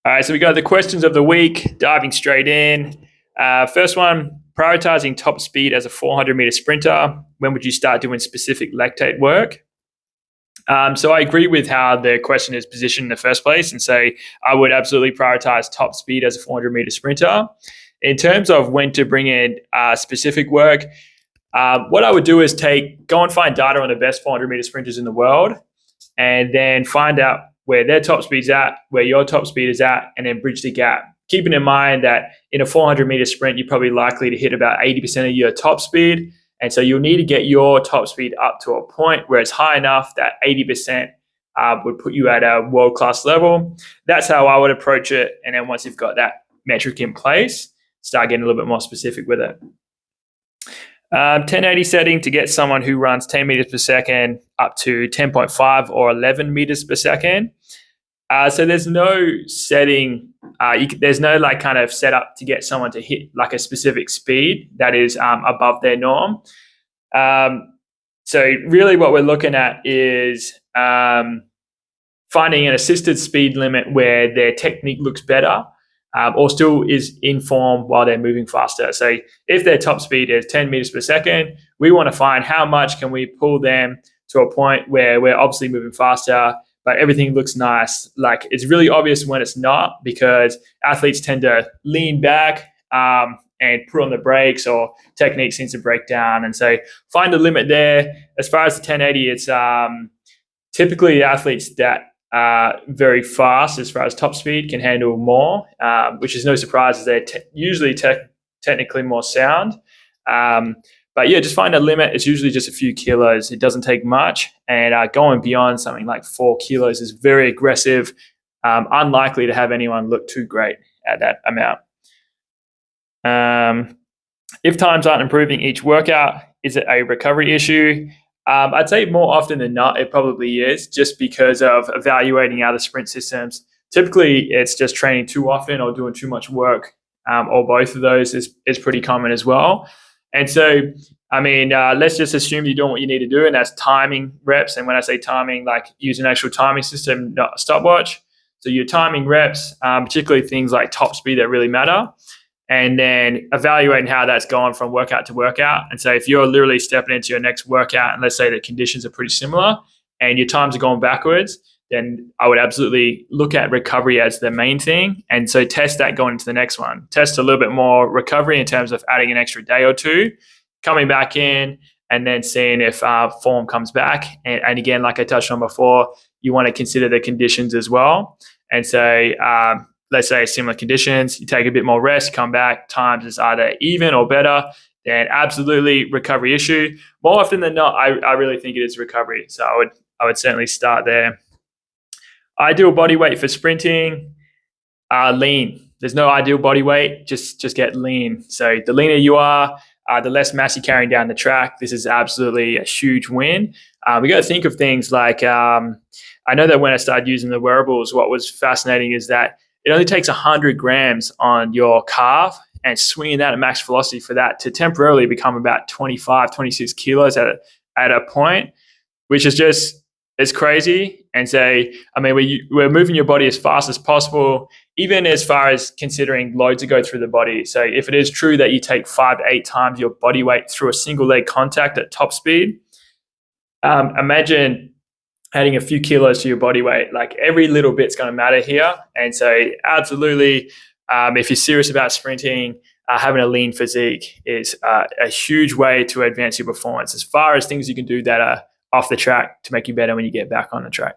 All right, so we got the questions of the week, diving straight in. First one, prioritizing top speed as a 400-meter sprinter. When would you start doing specific lactate work? So I agree with how the question is positioned in the first place and say I would absolutely prioritize top speed as a 400-meter sprinter. In terms of when to bring in specific work, what I would do is go and find data on the best 400-meter sprinters in the world and then find out where their top speed's at, where your top speed is at, and then bridge the gap. Keeping in mind that in a 400-meter sprint, you're probably likely to hit about 80% of your top speed. And so you'll need to get your top speed up to a point where it's high enough that 80% would put you at a world-class level. That's how I would approach it. And then once you've got that metric in place, start getting a little bit more specific with it. 1080 setting to get someone who runs 10 meters per second up to 10.5 or 11 meters per second. So there's no setting, there's no like kind of setup to get someone to hit like a specific speed that is above their norm. So really what we're looking at is finding an assisted speed limit where their technique looks better or still is in form while they're moving faster. So if their top speed is 10 meters per second, we want to find how much can we pull them to a point where we're obviously moving faster, but everything looks nice. Like it's really obvious when it's not because athletes tend to lean back and put on the brakes or technique seems to break down. And so find a limit there. As far as the 1080, it's typically athletes that are very fast as far as top speed can handle more, which is no surprise as they're usually technically more sound. But yeah, just find a limit. It's usually just a few kilos. It doesn't take much. And going beyond something like 4 kilos is very aggressive. Unlikely to have anyone look too great at that amount. If times aren't improving each workout, is it a recovery issue? I'd say more often than not, it probably is just because of evaluating other sprint systems. Typically, it's just training too often or doing too much work, or both of those is pretty common as well. And so, I mean, let's just assume you're doing what you need to do, and that's timing reps. And when I say timing, like use an actual timing system, not a stopwatch. So you're timing reps, particularly things like top speed that really matter, and then evaluating how that's gone from workout to workout. And so if you're literally stepping into your next workout, and let's say the conditions are pretty similar, and your times are going backwards, then I would absolutely look at recovery as the main thing. And so test that going into the next one. Test a little bit more recovery in terms of adding an extra day or two, coming back in, and then seeing if form comes back. And again, like I touched on before, you want to consider the conditions as well. And so let's say similar conditions, you take a bit more rest, come back, times is either even or better, then absolutely recovery issue. More often than not, I really think it is recovery. So I would certainly start there. Ideal body weight for sprinting, lean. There's no ideal body weight, just get lean. So the leaner you are, the less mass you're carrying down the track. This is absolutely a huge win. We got to think of things like, I know that when I started using the wearables, what was fascinating is that it only takes 100 grams on your calf and swinging that at max velocity for that to temporarily become about 25, 26 kilos at a point, which is just, it's crazy. And so, I mean, we're moving your body as fast as possible, even as far as considering load to go through the body. So if it is true that you take 5 to 8 times your body weight through a single leg contact at top speed, imagine adding a few kilos to your body weight. Like every little bit's going to matter here. And so absolutely, if you're serious about sprinting, having a lean physique is a huge way to advance your performance as far as things you can do that are off the track to make you better when you get back on the track.